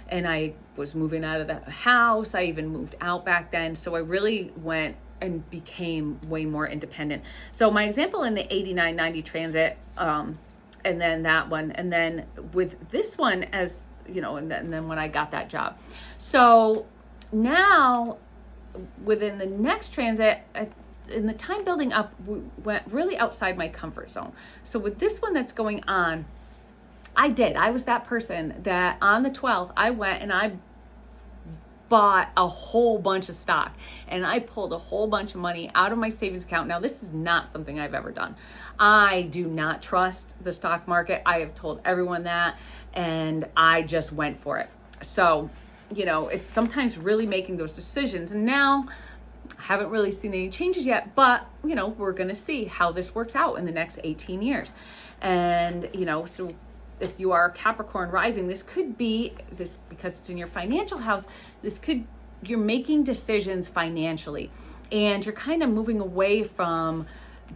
and I was moving out of the house, I even moved out back then. So I really went and became way more independent. So my example in the 89-90 transit, and then that one, and then with this one as, and then when I got that job. So now within the next transit, in the time building up, we went really outside my comfort zone. So with this one that's going on, I was that person that on the 12th, I went and I bought a whole bunch of stock, and I pulled a whole bunch of money out of my savings account. Now, this is not something I've ever done. I do not trust the stock market. I have told everyone that, and I just went for it. So, it's sometimes really making those decisions. And now I haven't really seen any changes yet, but, we're going to see how this works out in the next 18 years. And, so if you are Capricorn rising, this could be this, because it's in your financial house, you're making decisions financially, and you're kind of moving away from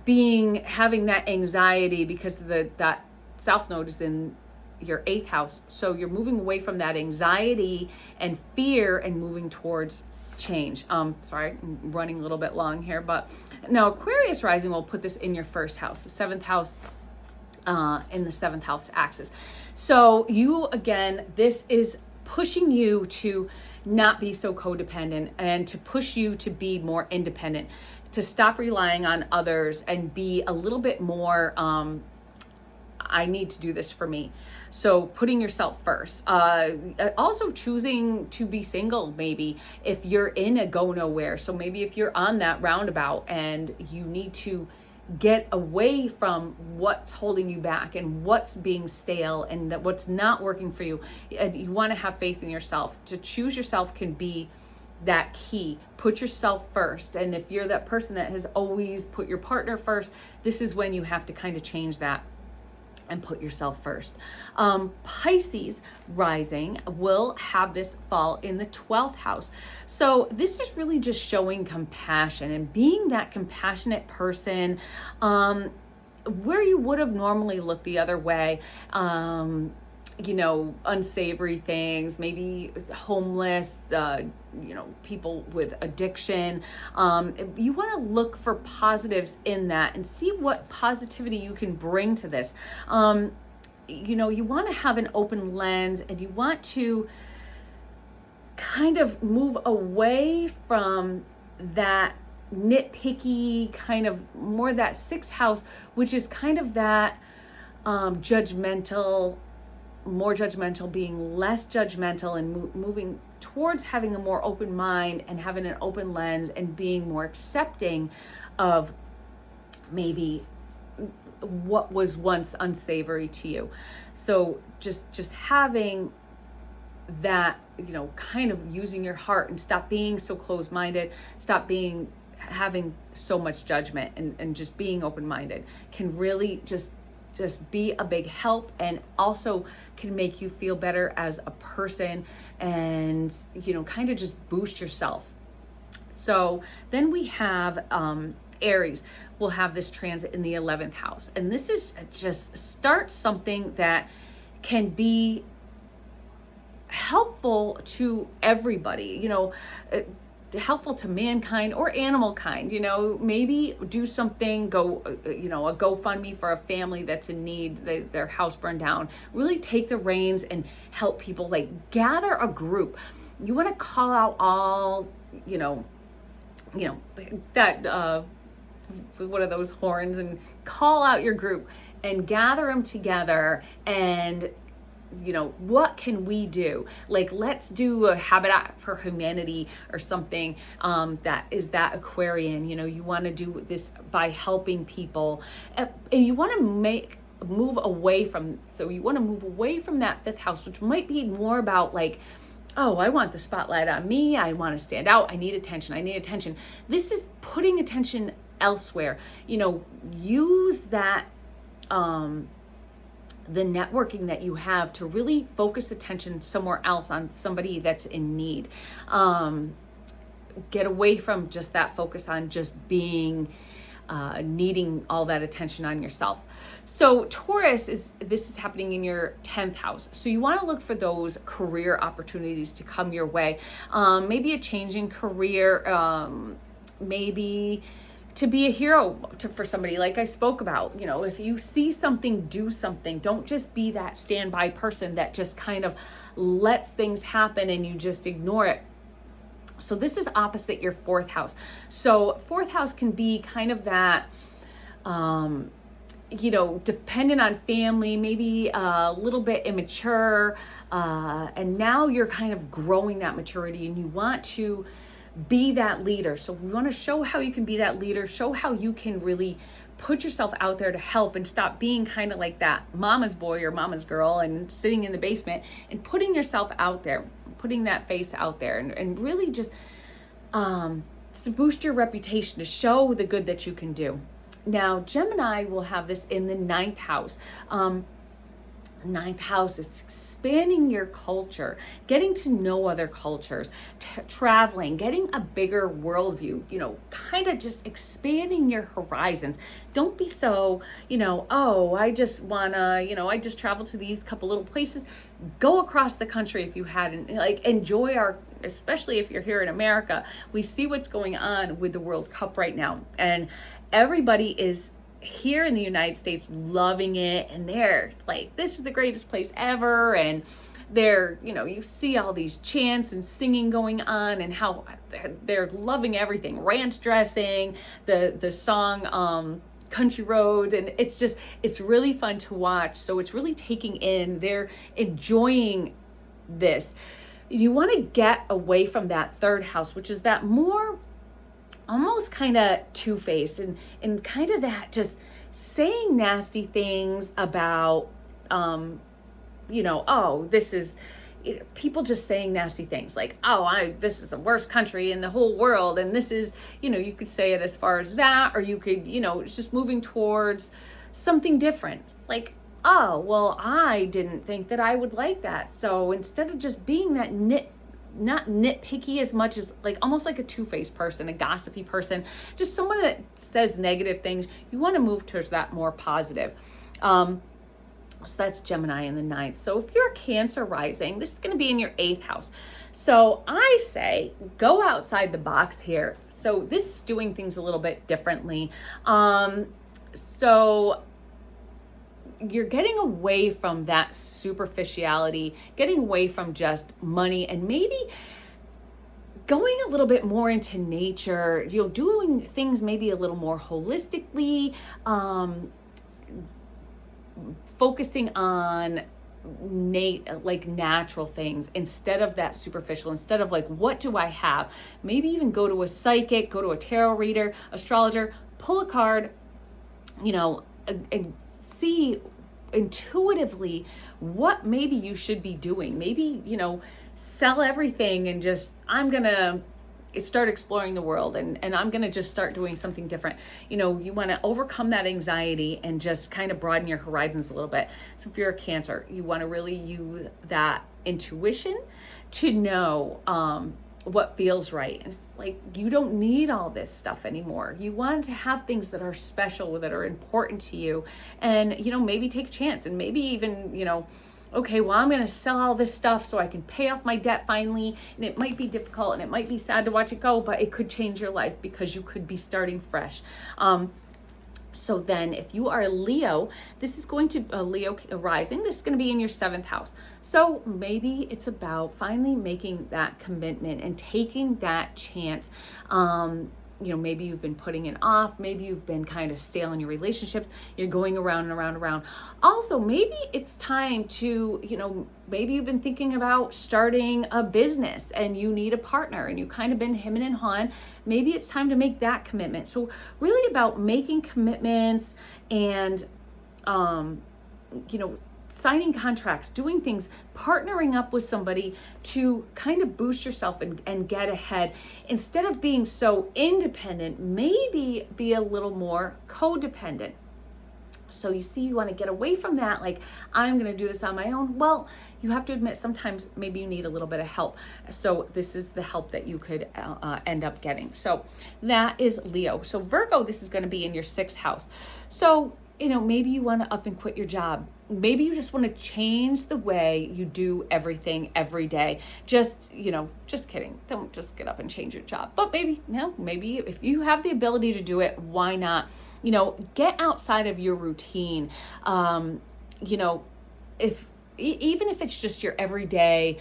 having that anxiety, because that South Node is in your 8th house. So you're moving away from that anxiety and fear and moving towards change. Sorry, I'm running a little bit long here, but now Aquarius rising will put this in your 1st house, the 7th house, in the 7th house axis. So this is pushing you to not be so codependent, and to push you to be more independent, to stop relying on others and be a little bit more, I need to do this for me. So putting yourself first. Also choosing to be single, maybe if you're in a go nowhere. So maybe if you're on that roundabout and you need to get away from what's holding you back and what's being stale and what's not working for you, and you want to have faith in yourself. To choose yourself can be that key. Put yourself first. And if you're that person that has always put your partner first, this is when you have to kind of change that and put yourself first. Pisces rising will have this fall in the 12th house. So this is really just showing compassion and being that compassionate person, where you would have normally looked the other way. Unsavory things, maybe homeless, people with addiction. You want to look for positives in that and see what positivity you can bring to this. You want to have an open lens, and you want to kind of move away from that nitpicky kind of more that 6th house, which is kind of that judgmental, more judgmental, being less judgmental, and moving towards having a more open mind and having an open lens and being more accepting of maybe what was once unsavory to you. So just having that, kind of using your heart, and stop being so closed-minded, stop having so much judgment, and just being open-minded can really just be a big help, and also can make you feel better as a person, and kind of just boost yourself. So then we have Aries will have this transit in the 11th house, and this is just start something that can be helpful to everybody, helpful to mankind or animal kind. Maybe do something, a GoFundMe for a family that's in need, their house burned down. Really take the reins and help people, like gather a group. You want to call out all, that one of those horns, and call out your group and gather them together, and what can we do? Like, let's do a Habitat for Humanity or something that is that Aquarian. You want to do this by helping people, and you want to move away from that 5th house, which might be more about like, oh, I want the spotlight on me. I want to stand out. I need attention. This is putting attention elsewhere. Use that the networking that you have to really focus attention somewhere else on somebody that's in need. Get away from just that focus on just being needing all that attention on yourself. So Taurus this is happening in your 10th house. So you want to look for those career opportunities to come your way. Maybe a change in career, maybe to be a hero for somebody, like I spoke about. You know, if you see something, do something. Don't just be that standby person that just kind of lets things happen and you just ignore it. So this is opposite your 4th house. So 4th house can be kind of that, you know, dependent on family, maybe a little bit immature. And now you're kind of growing that maturity and you want to be that leader. So we want to show how you can be that leader, show how you can really put yourself out there to help and stop being kind of like that mama's boy or mama's girl and sitting in the basement, and putting yourself out there, putting that face out there, and really just to boost your reputation, to show the good that you can do. Now, Gemini will have this in the 9th house. 9th house, it's expanding your culture, getting to know other cultures, traveling, getting a bigger worldview, you know, kind of just expanding your horizons. Don't be so, you know, oh, I just wanna, you know, I just traveled to these couple little places. Go across the country if you hadn't, like, enjoy especially if you're here in America. We see what's going on with the World Cup right now, and everybody is here in the United States loving it, and they're like, this is the greatest place ever, and they're, you know, you see all these chants and singing going on, and how they're loving everything, ranch dressing, the song Country Road, and it's really fun to watch. So it's really taking in, they're enjoying this. You want to get away from that 3rd house, which is that more almost kind of two-faced and kind of that just saying nasty things about, you know, oh, this is, people just saying nasty things like, oh, this is the worst country in the whole world. And this is, you know, you could say it as far as that, or you could, you know, it's just moving towards something different. Like, oh, well, I didn't think that I would like that. So instead of just being that not nitpicky as much as like almost like a two-faced person, a gossipy person, just someone that says negative things, you want to move towards that more positive. So that's Gemini in the 9th. So if you're a Cancer rising, this is going to be in your 8th house. So I say go outside the box here. So this is doing things a little bit differently. So you're getting away from that superficiality, getting away from just money, and maybe going a little bit more into nature, you know, doing things maybe a little more holistically, focusing on like natural things instead of that superficial, instead of like, what do I have? Maybe even go to a psychic, go to a tarot reader, astrologer, pull a card, you know, and see intuitively what maybe you should be doing. Maybe, you know, sell everything and just, I'm gonna start exploring the world, and I'm gonna just start doing something different. You know, you want to overcome that anxiety and just kind of broaden your horizons a little bit. So if you're a Cancer, you want to really use that intuition to know what feels right. And it's like, you don't need all this stuff anymore. You want to have things that are special, that are important to you, and, you know, maybe take a chance, and maybe even, you know, okay, well, I'm going to sell all this stuff so I can pay off my debt finally. And it might be difficult and it might be sad to watch it go, but it could change your life because you could be starting fresh. So then if you are a Leo, this is going to, Leo rising, this is going to be in your 7th house. So maybe it's about finally making that commitment and taking that chance. You know, maybe you've been putting it off. Maybe you've been kind of stale in your relationships. You're going around and around and around. Also, maybe it's time to, you know, maybe you've been thinking about starting a business and you need a partner and you kind of been hemming and hawing. Maybe it's time to make that commitment. So really about making commitments and, you know, signing contracts, doing things, partnering up with somebody to kind of boost yourself and get ahead. Instead of being so independent, maybe be a little more codependent. So you see, you want to get away from that, like, I'm going to do this on my own. Well, you have to admit sometimes maybe you need a little bit of help. So this is the help that you could end up getting. So that is Leo. So Virgo, this is going to be in your 6th house. So, maybe you want to up and quit your job. Maybe you just want to change the way you do everything every day. Just kidding. Don't just get up and change your job. But maybe if you have the ability to do it, why not? Get outside of your routine. If even if it's just your everyday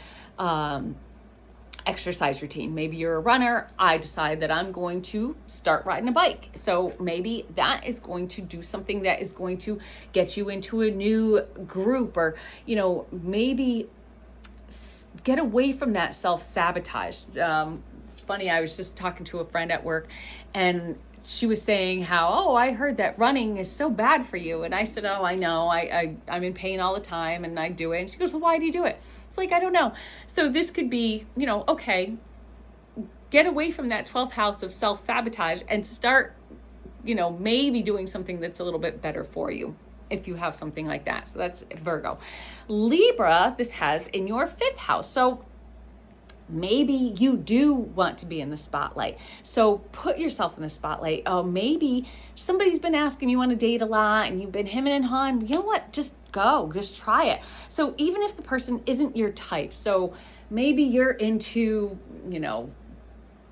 exercise routine. Maybe you're a runner. I decide that I'm going to start riding a bike. So maybe that is going to do something that is going to get you into a new group, or, maybe get away from that self-sabotage. It's funny. I was just talking to a friend at work, and she was saying how, I heard that running is so bad for you. And I said, I know, I'm in pain all the time and I do it. And she goes, well, why do you do it? It's like, I don't know. So this could be, okay, get away from that 12th house of self-sabotage and start, maybe doing something that's a little bit better for you, if you have something like that. So that's Virgo. Libra, this has in your 5th house. So maybe you do want to be in the spotlight. So put yourself in the spotlight. Maybe somebody's been asking you on a date a lot and you've been hemming and hawing. You know what? Just go. Just try it. So even if the person isn't your type, so maybe you're into,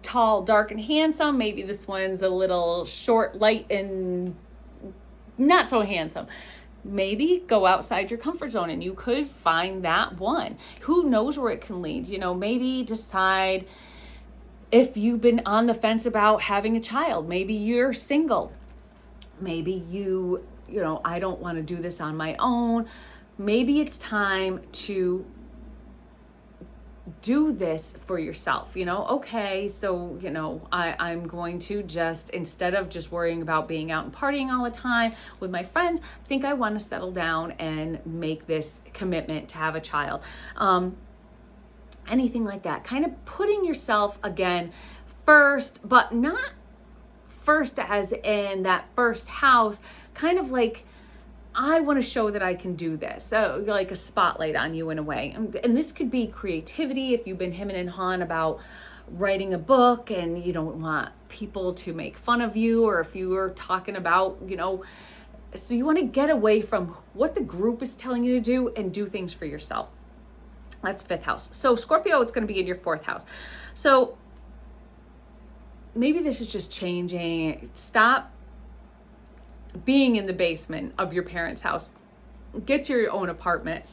tall, dark, and handsome. Maybe this one's a little short, light, and not so handsome. Maybe go outside your comfort zone and you could find that one. Who knows where it can lead? Maybe decide if you've been on the fence about having a child. Maybe you're single. Maybe I don't want to do this on my own. Maybe it's time to do this for yourself. Okay, so I'm going to just, instead of just worrying about being out and partying all the time with my friends, I think I want to settle down and make this commitment to have a child. Anything like that, kind of putting yourself again first, but not first as in that first house, kind of like, I want to show that I can do this. So like a spotlight on you in a way. And this could be creativity. If you've been hemming and hawing about writing a book and you don't want people to make fun of you, or if you are talking about, so you want to get away from what the group is telling you to do and do things for yourself. That's 5th house. So Scorpio, it's going to be in your 4th house. So maybe this is just changing. Stop being in the basement of your parents' house. Get your own apartment.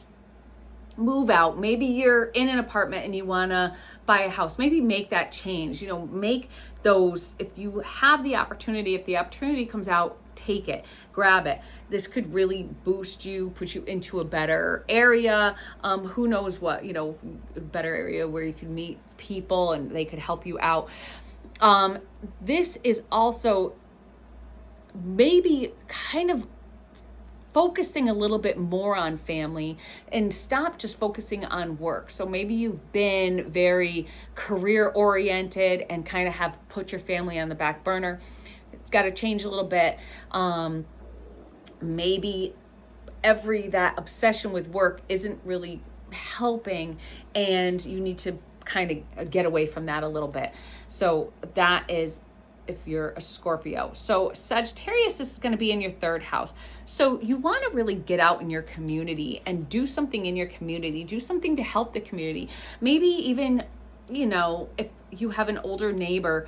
Move out. Maybe you're in an apartment and you want to buy a house. Maybe make that change. Make those, if you have the opportunity, if the opportunity comes out, take it, grab it. This could really boost you, put you into a better area. Who knows what, a better area where you can meet people and they could help you out. This is also maybe kind of focusing a little bit more on family and stop just focusing on work. So maybe you've been very career oriented and kind of have put your family on the back burner. It's got to change a little bit. Maybe that obsession with work isn't really helping and you need to kind of get away from that a little bit. So that is if you're a Scorpio. So Sagittarius is going to be in your 3rd house. So you want to really get out in your community and do something in your community, do something to help the community. Maybe even, if you have an older neighbor,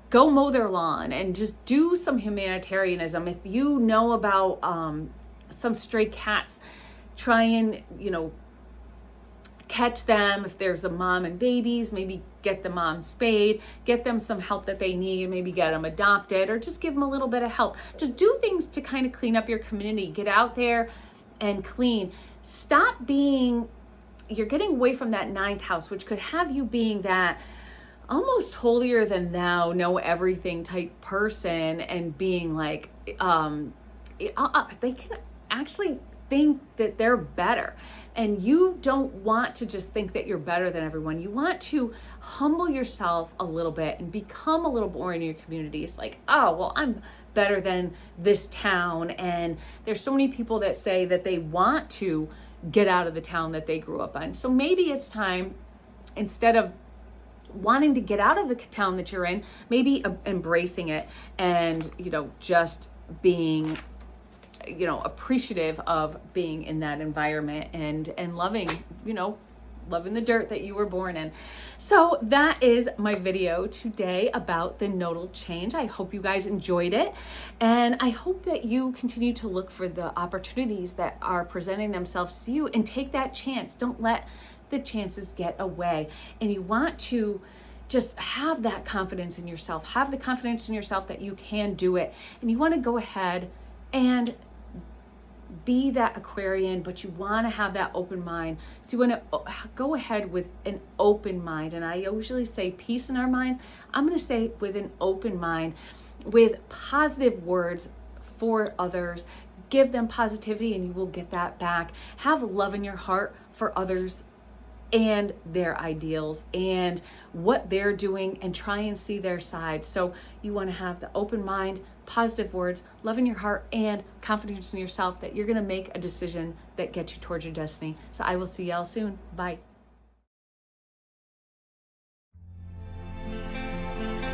go mow their lawn and just do some humanitarianism. If you know about some stray cats, try and, catch them. If there's a mom and babies, maybe get the mom spayed, get them some help that they need, maybe get them adopted, or just give them a little bit of help. Just do things to kind of clean up your community. Get out there and clean. Stop being, you're getting away from that 9th house, which could have you being that almost holier than thou, know everything type person, and being like, they think that they're better. And you don't want to just think that you're better than everyone. You want to humble yourself a little bit and become a little more in your community. It's like, oh, well, I'm better than this town. And there's so many people that say that they want to get out of the town that they grew up in. So maybe it's time, instead of wanting to get out of the town that you're in, maybe embracing it and, just being, appreciative of being in that environment and loving, loving the dirt that you were born in. So that is my video today about the nodal change. I hope you guys enjoyed it. And I hope that you continue to look for the opportunities that are presenting themselves to you and take that chance. Don't let the chances get away. And you want to just have that confidence in yourself. Have the confidence in yourself that you can do it. And you want to go ahead and be that Aquarian, but you want to have that open mind. So you want to go ahead with an open mind. And I usually say peace in our minds. I'm going to say with an open mind, with positive words for others. Give them positivity and you will get that back. Have love in your heart for others and their ideals and what they're doing, and try and see their side. So you want to have the open mind, positive words, love in your heart, and confidence in yourself that you're going to make a decision that gets you towards your destiny. So I will see y'all soon. Bye.